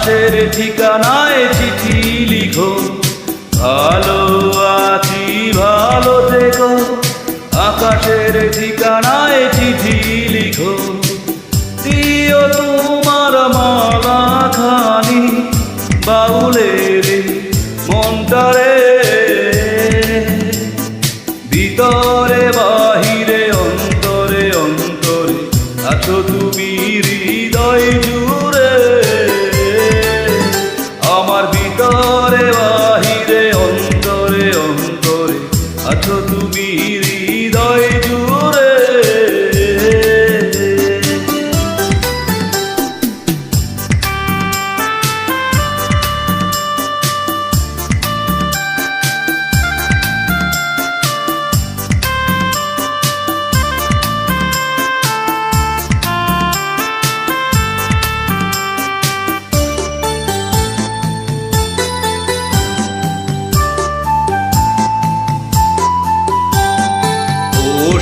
আকাশের ঠিকানায় চিঠি লিখো, ভালো আছি ভালো থেকো। আকাশের ঠিকানায় চিঠি লিখো, দিও তোমার মালা খানি বাউলের মনটারে। ভিতরে বাহিরে অন্তরে অন্তরে আছো তুমি হৃদয় জুড়ে। আমার ভিতরে বাহিরে অন্তরে অন্তরে আছো তুমি হৃদয় জুড়ে।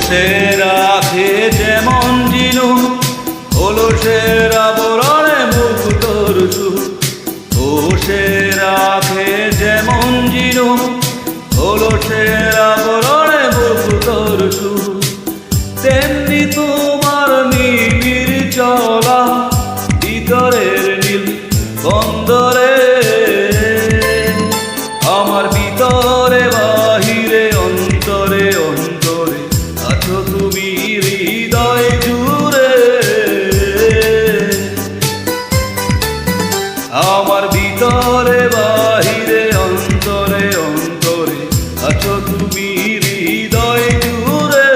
সে রাখে যেমন জিনু, হলো সে আবরণে মুখ তোর সুখ। ও সে রাখে যেমন জিনু, হলো সে আবরণে মুখ তোর সুখ। তেমনি তোমার নিবিড় চলা ভিতরের নীল বন্দরে। আমার ভিতরে বাহিরে অন্তরে অন্তরে আছো তুমি হৃদয় জুড়ে। আমার ভিতরে বাহিরে অন্তরে অন্তরে আছো তুমি হৃদয় জুড়ে।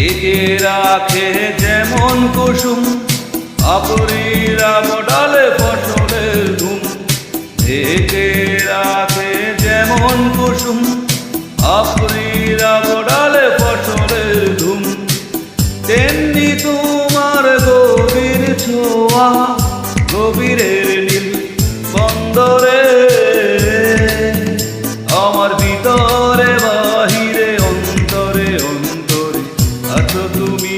একে রাখে যেমন কুসুম, আপরিরা বডালে ফসলের ধুম। একে রাখে যেমন কুসুম, আপরিরা বডালে ফসলের ধুম। তেমনি তোমার গভীর ছোঁয়া গভীরের নীল বন্দরে। আমার ভিতরে বাহিরে অন্তরে অন্তরে আছো তুমি।